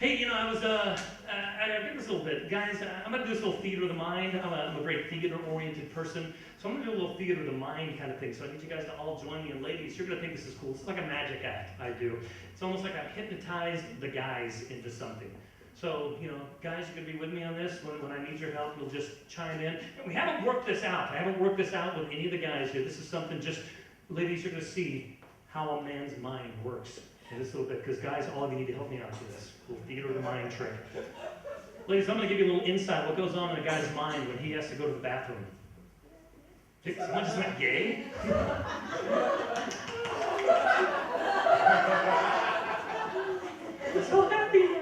Hey, I was, I get this a little bit. Guys, I'm going to do this little theater of the mind. I'm a very theater-oriented person. So I'm going to do a little theater of the mind kind of thing. So I need you guys to all join me. And ladies, you're going to think this is cool. This is like a magic act I do. It's almost like I've hypnotized the guys into something. So, guys, you're going to be with me on this. When I need your help, you'll just chime in. And we haven't worked this out. I haven't worked this out with any of the guys here. This is something just, ladies, you're going to see how a man's mind works in this little bit. Because, guys, all of you need to help me out with this little theater of the mind trick. Ladies, I'm going to give you a little insight what goes on in a guy's mind when he has to go to the bathroom. Someone just went gay? I'm so happy now.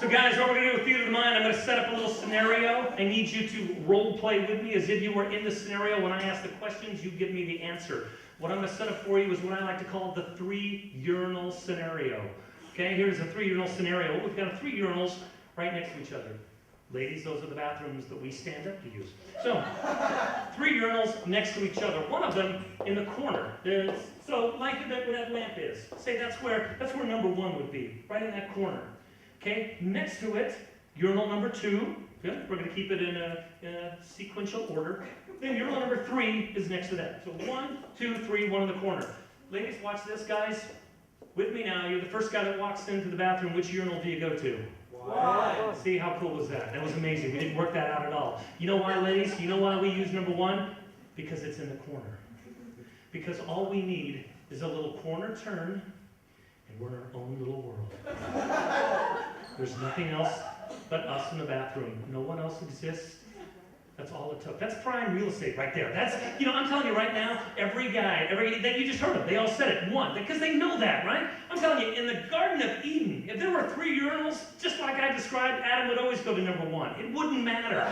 So guys, what we're going to do with theater of the mind, I'm going to set up a little scenario. I need you to role play with me as if you were in the scenario. When I ask the questions, you give me the answer. What I'm going to set up for you is what I like to call the 3 urinal scenario. Okay, here's a 3 urinal scenario. We've got 3 urinals right next to each other. Ladies, those are the bathrooms that we stand up to use. So, 3 urinals next to each other. One of them in the corner. So, like where that lamp is. Say that's where number 1 would be, right in that corner. Okay, next to it, urinal number 2. Good. We're going to keep it in a sequential order. Then urinal number 3 is next to that. So 1, 2, 3, 1 in the corner. Ladies, watch this, guys. With me now, you're the first guy that walks into the bathroom. Which urinal do you go to? Why? See, how cool was that? That was amazing. We didn't work that out at all. You know why, ladies? You know why we use number 1? Because it's in the corner. Because all we need is a little corner turn, and we're in our own little world. There's nothing else but us in the bathroom. No one else exists. That's all it took. That's prime real estate right there. That's, I'm telling you right now, every guy, that you just heard of, they all said it, 1, because they know that, right? I'm telling you, in the Garden of Eden, if there were 3 urinals, just like I described, Adam would always go to number 1. It wouldn't matter.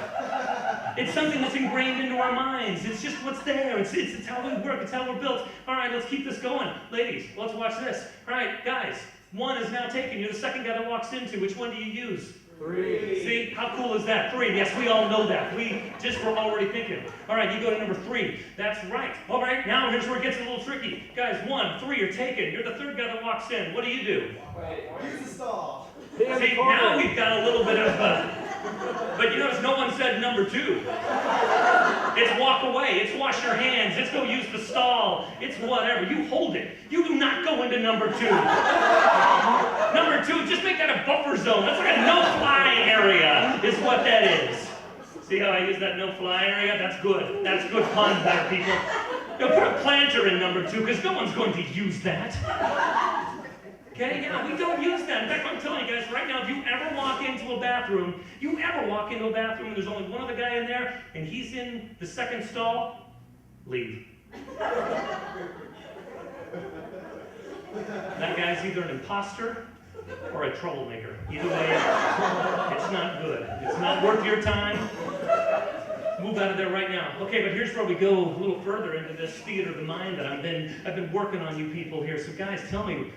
It's something that's ingrained into our minds. It's just what's there. It's how we work. It's how we're built. All right, let's keep this going. Ladies, let's watch this. All right, guys, 1 is now taken. You're the second guy that walks into. Which one do you use? 3. See, how cool is that? 3. Yes, we all know that. We just were already thinking. All right, you go to number 3. That's right. All right, now here's where it gets a little tricky. Guys, 1, 3 are taken. You're the third guy that walks in. What do? Use the stall. See, now we've got a little bit of, but you notice no one said number 2. It's walk away. It's wash your hands. It's go use the stall. It's whatever. You hold it. You do not go into number 2. Number 2, just make that a buffer zone. That's like a no-fly area is what that is. See how I use that no-fly area? That's good. That's good pun there, people. Put a planter in number 2 because no one's going to use that. Okay, yeah, we don't use that. In fact, I'm telling you guys right now, if you ever walk into a bathroom, and there's only one other guy in there, and he's in the second stall, leave. That guy's either an imposter or a troublemaker. Either way, it's not good. It's not worth your time. Move out of there right now. Okay, but here's where we go a little further into this theater of the mind that I've been working on you people here. So guys, tell me,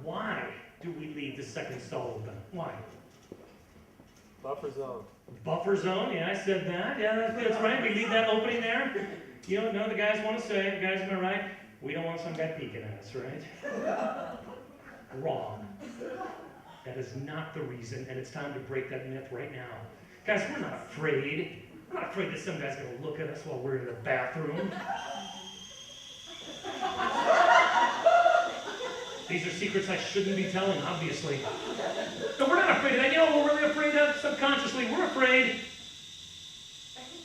why do we leave the second stall open? Why? Buffer zone. Buffer zone, yeah, I said that. Yeah, that's right. We leave that opening there. None of the guys want to say it. Guys, am I right? We don't want some guy peeking at us, right? Wrong. That is not the reason, and it's time to break that myth right now. Guys, we're not afraid. We're not afraid that some guy's going to look at us while we're in the bathroom. These are secrets I shouldn't be telling, obviously. No, we're not afraid of that. You know what we're really afraid of? Subconsciously, we're afraid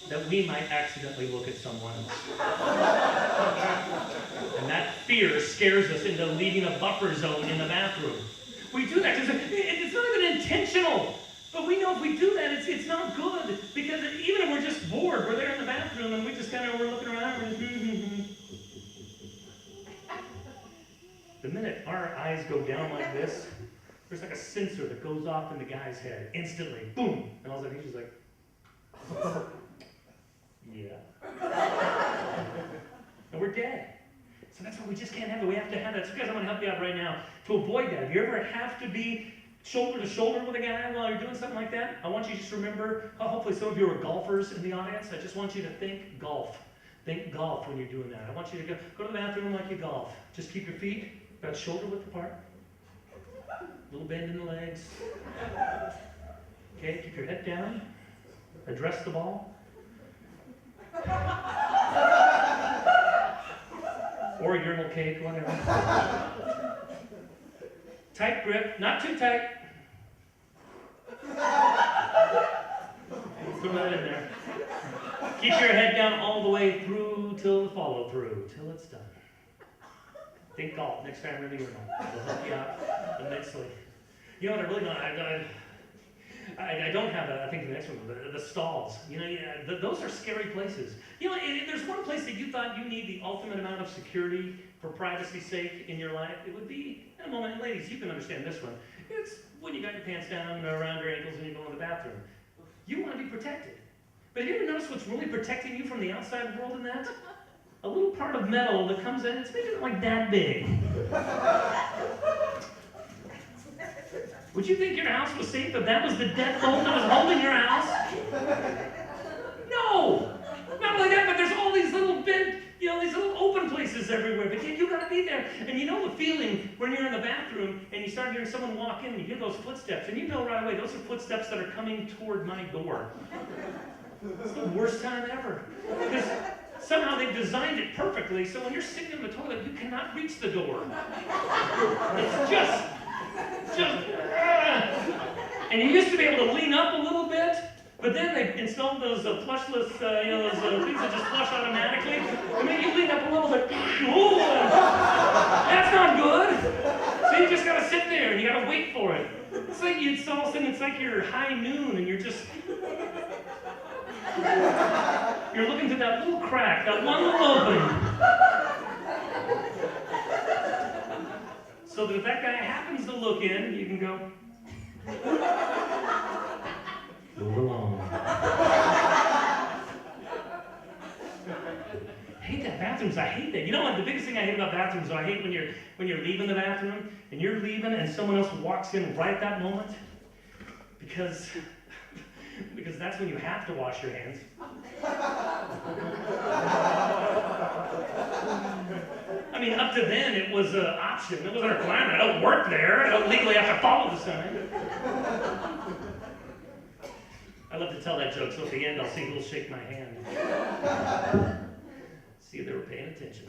that we might accidentally look at someone else. And that fear scares us into leaving a buffer zone in the bathroom. We do that because it's not even intentional. But we know if we do that, it's not good. Because even if we're just bored, we're there in the bathroom and we just we're looking around. The minute our eyes go down like this, there's like a sensor that goes off in the guy's head instantly. Boom! And all of a sudden he's just like, yeah. And we're dead. So that's why we just can't have it. We have to have that. So guys, I'm going to help you out right now to avoid that. If you ever have to be shoulder to shoulder with a guy while you're doing something like that, I want you to just remember, hopefully some of you are golfers in the audience. I just want you to think golf. Think golf when you're doing that. I want you to go to the bathroom like you golf. Just keep your feet about shoulder width apart. little bend in the legs. Okay, keep your head down. Address the ball. Or urinal cake, whatever. Tight grip, not too tight. Throw that in there. Keep your head down all the way through till the follow through, till it's done. Think golf, next time we're in the urinal. We'll help you out immensely. You know what, I really don't, I don't have I think the next one, the stalls. You know, those are scary places. You know, if there's one place that you thought you need the ultimate amount of security for privacy's sake in your life, it would be, in a moment, ladies, you can understand this one. It's when you got your pants down around your ankles and you go in the bathroom. You want to be protected. But have you ever noticed what's really protecting you from the outside world in that? A little part of metal that comes in, it's maybe like that big. Would you think your house was safe if that was the deadbolt that was holding your house? No! Not only that, but there's all these little bent, you know, these little open places everywhere. But yet you gotta be there. And you know the feeling when you're in the bathroom and you start hearing someone walk in and you hear those footsteps, and you know right away those are footsteps that are coming toward my door. It's the worst time ever. Because somehow they've designed it perfectly so when you're sitting in the toilet, you cannot reach the door. It's just, and you used to be able to lean up a little bit, but then they installed those flushless, you know, those things that just flush automatically. And then you lean up a little bit, ooh, that's not good. So you just gotta sit there and you gotta wait for it. It's like it's all of a sudden it's like you're high noon and you're just. You're looking through that little crack, that one little opening. So that if that guy happens to look in, you can go. Move along. I hate that bathrooms. I hate that. You know what? The biggest thing I hate about bathrooms is I hate when you're leaving the bathroom and you're leaving and someone else walks in right at that moment because that's when you have to wash your hands. I mean, up to then, it was an option. It wasn't a requirement. I don't work there. I don't legally have to follow the sign. I love to tell that joke, so at the end, I'll see who'll shake my hand. See if they were paying attention.